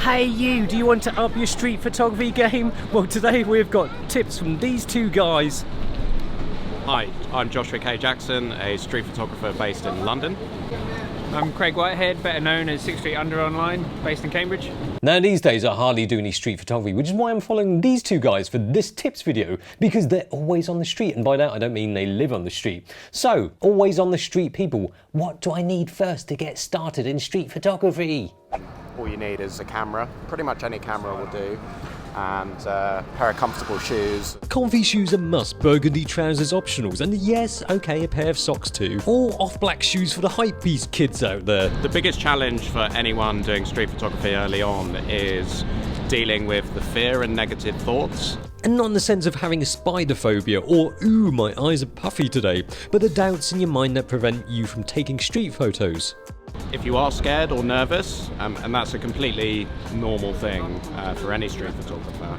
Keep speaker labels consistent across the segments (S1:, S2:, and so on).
S1: Hey you, do you want to up your street photography game? Well, today we've got tips from these two guys.
S2: Hi, I'm Joshua K. Jackson, a street photographer based in London.
S3: I'm Craig Whitehead, better known as SixStreetUnder online, based in Cambridge.
S1: Now these days I hardly do any street photography, which is why I'm following these two guys for this tips video, because they're always on the street, and by that I don't mean they live on the street. So, always on the street people, what do I need first to get started in street photography?
S2: All you need is a camera, pretty much any camera will do, and a pair of comfortable shoes.
S1: Comfy shoes a must, burgundy trousers optionals, and yes, okay, a pair of socks too. Or off-black shoes for the hypebeast kids out there.
S2: The biggest challenge for anyone doing street photography early on is dealing with the fear and negative thoughts.
S1: And not in the sense of having a spider phobia or, ooh, my eyes are puffy today, but the doubts in your mind that prevent you from taking street photos.
S2: If you are scared or nervous, and that's a completely normal thing for any street photographer,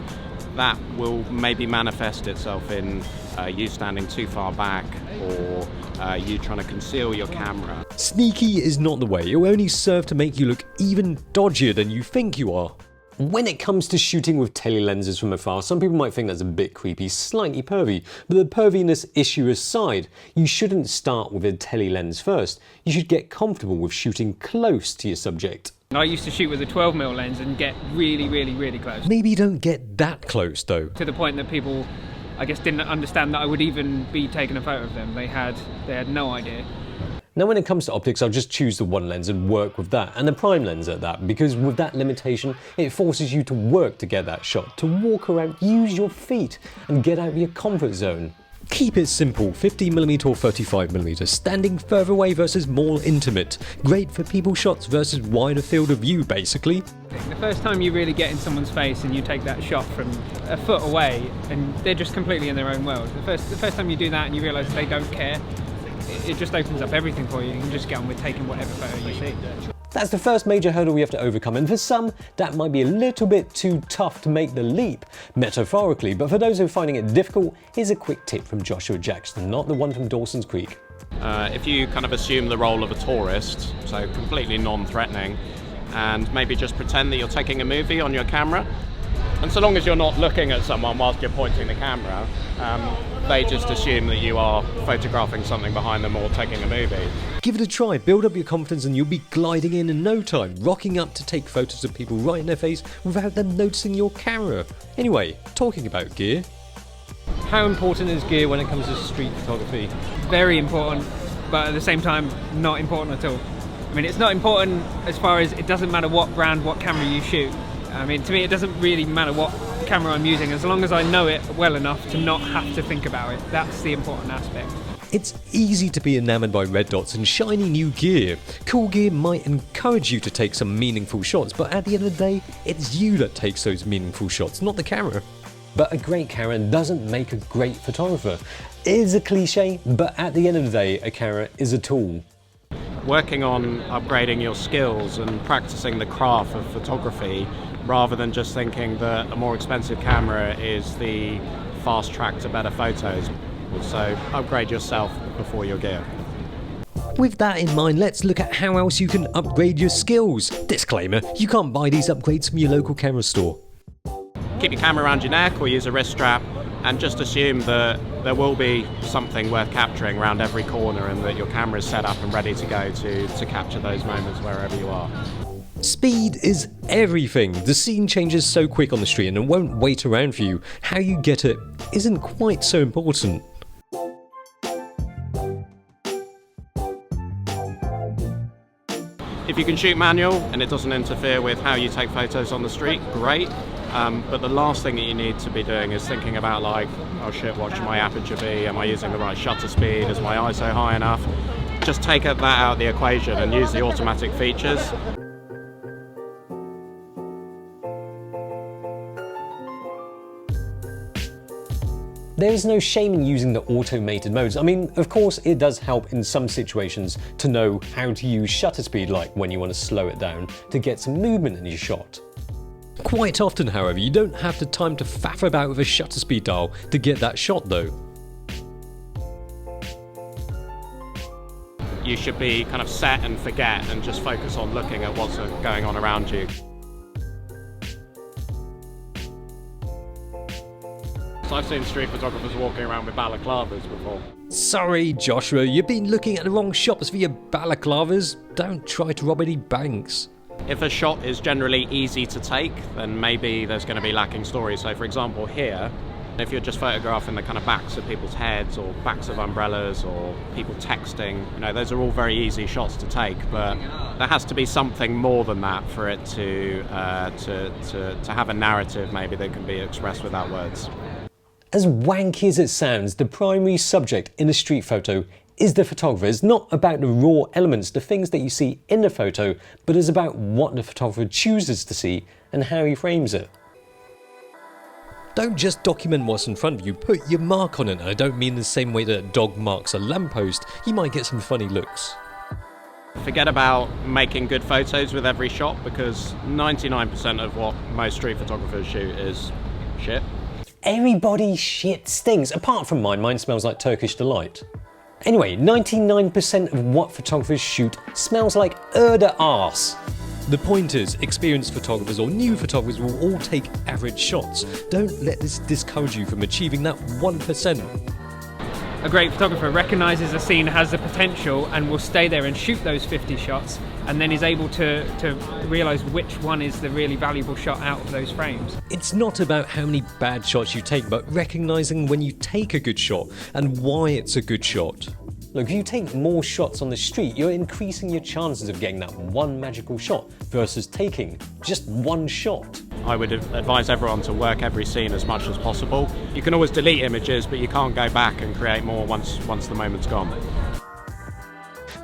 S2: that will maybe manifest itself in you standing too far back or you trying to conceal your camera.
S1: Sneaky is not the way, it will only serve to make you look even dodgier than you think you are. When it comes to shooting with telelenses from afar, some people might think that's a bit creepy, slightly pervy, but the perviness issue aside, you shouldn't start with a telelens first. You should get comfortable with shooting close to your subject.
S3: I used to shoot with a 12mm lens and get really close.
S1: Maybe don't get that close though.
S3: To the point that people, I guess, didn't understand that I would even be taking a photo of them. They had no idea.
S1: Now when it comes to optics, I'll just choose the one lens and work with that, and the prime lens at that, because with that limitation, it forces you to work to get that shot, to walk around, use your feet, and get out of your comfort zone. Keep it simple, 50mm or 35mm, standing further away versus more intimate. Great for people shots versus wider field of view, basically.
S3: The first time you really get in someone's face and you take that shot from a foot away, and they're just completely in their own world. The first time you do that and you realise they don't care, it just opens up everything for you. You can just get on with taking whatever photo you see.
S1: That's the first major hurdle we have to overcome, and for some, that might be a little bit too tough to make the leap, metaphorically, but for those who are finding it difficult, here's a quick tip from Joshua Jackson, not the one from Dawson's Creek.
S2: If you kind of assume the role of a tourist, so completely non-threatening, and maybe just pretend that you're taking a movie on your camera, and so long as you're not looking at someone whilst you're pointing the camera, they just assume that you are photographing something behind them or taking a movie.
S1: Give it a try, build up your confidence, and you'll be gliding in no time, rocking up to take photos of people right in their face without them noticing your camera. Anyway, talking about gear. How important is gear when it comes to street photography?
S3: Very important, but at the same time, not important at all. I mean, it's not important as far as it doesn't matter what brand, what camera you shoot. I mean, to me, it doesn't really matter what camera I'm using, as long as I know it well enough to not have to think about it. That's the important aspect.
S1: It's easy to be enamored by red dots and shiny new gear. Cool gear might encourage you to take some meaningful shots, but at the end of the day, it's you that takes those meaningful shots, not the camera. But a great camera doesn't make a great photographer. It is a cliche, but at the end of the day, a camera is a tool.
S2: Working on upgrading your skills and practicing the craft of photography, rather than just thinking that a more expensive camera is the fast track to better photos. So upgrade yourself before your gear.
S1: With that in mind, let's look at how else you can upgrade your skills. Disclaimer, you can't buy these upgrades from your local camera store.
S2: Keep your camera around your neck or use a wrist strap, and just assume that there will be something worth capturing around every corner, and that your camera is set up and ready to go to capture those moments wherever you are.
S1: Speed is everything. The scene changes so quick on the street and it won't wait around for you. How you get it isn't quite so important.
S2: If you can shoot manual and it doesn't interfere with how you take photos on the street, great. But the last thing that you need to be doing is thinking about, like, oh shit, what should my aperture be? Am I using the right shutter speed? Is my ISO high enough? Just take that out of the equation and use the automatic features.
S1: There is no shame in using the automated modes. I mean, of course, it does help in some situations to know how to use shutter speed, like when you want to slow it down to get some movement in your shot. Quite often, however, you don't have the time to faff about with a shutter speed dial to get that shot though.
S2: You should be kind of set and forget and just focus on looking at what's going on around you. shorts. I've seen street photographers walking around with balaclavas before.
S1: Sorry, Joshua, you've been looking at the wrong shops for your balaclavas. Don't try to rob any banks.
S2: If a shot is generally easy to take, then maybe there's going to be lacking stories. So for example here, if you're just photographing the kind of backs of people's heads or backs of umbrellas or people texting, those are all very easy shots to take, but there has to be something more than that for it to have a narrative maybe that can be expressed without words.
S1: As wanky as it sounds, the primary subject in a street photo is the photographer. It's not about the raw elements, the things that you see in the photo, but it's about what the photographer chooses to see and how he frames it. Don't just document what's in front of you, put your mark on it. I don't mean the same way that a dog marks a lamppost. You might get some funny looks.
S2: Forget about making good photos with every shot, because 99% of what most street photographers shoot is shit.
S1: Everybody's shit stinks, apart from mine. Mine smells like Turkish delight. Anyway, 99% of what photographers shoot smells like the arse. The point is, experienced photographers or new photographers will all take average shots. Don't let this discourage you from achieving that 1%.
S3: A great photographer recognises a scene has the potential and will stay there and shoot those 50 shots, and then is able to realise which one is the really valuable shot out of those frames.
S1: It's not about how many bad shots you take, but recognising when you take a good shot and why it's a good shot. Look, if you take more shots on the street, you're increasing your chances of getting that one magical shot versus taking just one shot.
S2: I would advise everyone to work every scene as much as possible. You can always delete images, but you can't go back and create more once the moment's gone.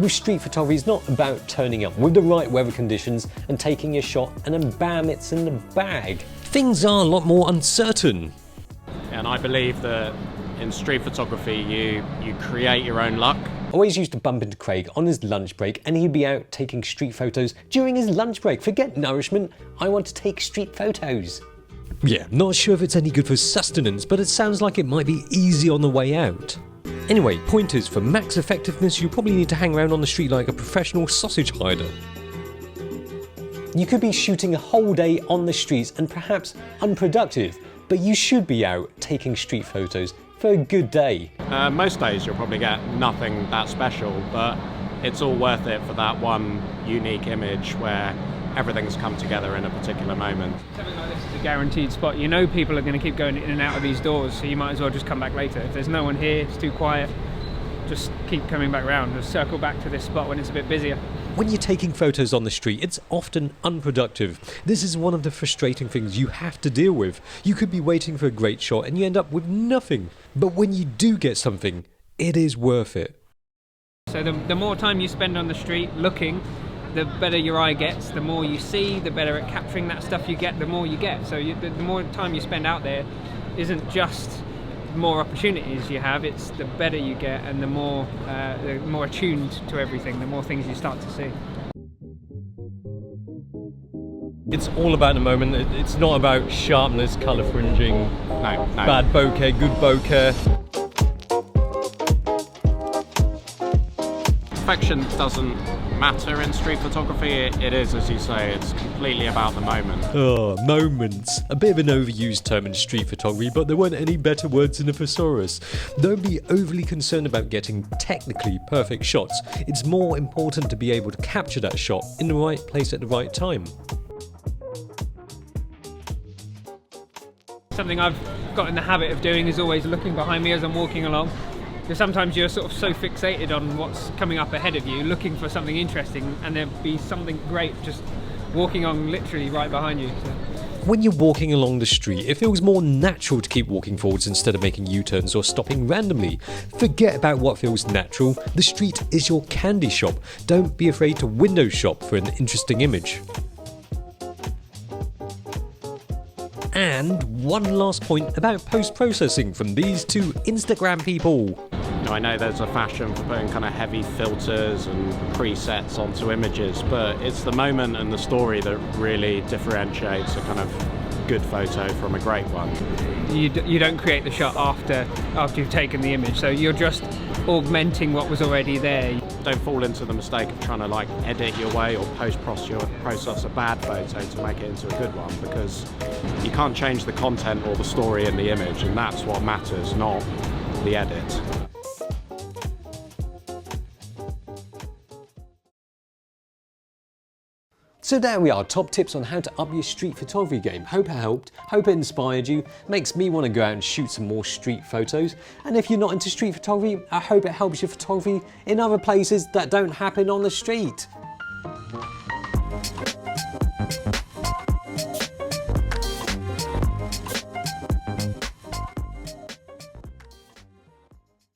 S1: With street photography, it's not about turning up with the right weather conditions and taking your shot and then bam, it's in the bag. Things are a lot more uncertain.
S2: And I believe that in street photography, you create your own luck.
S1: I always used to bump into Craig on his lunch break and he'd be out taking street photos during his lunch break. Forget nourishment, I want to take street photos. Yeah, not sure if it's any good for sustenance, but it sounds like it might be easy on the way out. Anyway, point is, for max effectiveness, you probably need to hang around on the street like a professional sausage hider. You could be shooting a whole day on the streets and perhaps unproductive, but you should be out taking street photos for a good day.
S2: Most days you'll probably get nothing that special, but it's all worth it for that one unique image where everything's come together in a particular moment.
S3: Something like this is a guaranteed spot. You know people are going to keep going in and out of these doors, so you might as well just come back later. If there's no one here, it's too quiet, just keep coming back round. Just circle back to this spot when it's a bit busier.
S1: When you're taking photos on the street, it's often unproductive. This is one of the frustrating things you have to deal with. You could be waiting for a great shot and you end up with nothing. But when you do get something, it is worth it.
S3: So the more time you spend on the street looking, the better your eye gets, the more you see, the better at capturing that stuff you get, the more you get. So the more time you spend out there isn't just more opportunities you have, it's the better you get and the more attuned to everything, the more things you start to see.
S1: It's all about the moment. It's not about sharpness, colour fringing,
S2: No.
S1: bad bokeh, good bokeh.
S2: Perfection doesn't matter in street photography. It is, as you say, it's completely about the moment.
S1: Oh, moments. A bit of an overused term in street photography, but there weren't any better words in the thesaurus. Don't be overly concerned about getting technically perfect shots. It's more important to be able to capture that shot in the right place at the right time.
S3: Something I've got in the habit of doing is always looking behind me as I'm walking along. Because sometimes you're sort of so fixated on what's coming up ahead of you, looking for something interesting, and there'll be something great just walking on literally right behind you. So.
S1: When you're walking along the street, it feels more natural to keep walking forwards instead of making U-turns or stopping randomly. Forget about what feels natural. The street is your candy shop. Don't be afraid to window shop for an interesting image. And one last point about post-processing from these two Instagram people.
S2: I know there's a fashion for putting kind of heavy filters and presets onto images, but it's the moment and the story that really differentiates a kind of good photo from a great one.
S3: You don't create the shot after you've taken the image, so you're just augmenting what was already there.
S2: Don't fall into the mistake of trying to like edit your way or process a bad photo to make it into a good one, because you can't change the content or the story in the image, and that's what matters, not the edit.
S1: So there we are, top tips on how to up your street photography game. Hope it helped, hope it inspired you, makes me want to go out and shoot some more street photos. And if you're not into street photography, I hope it helps your photography in other places that don't happen on the street.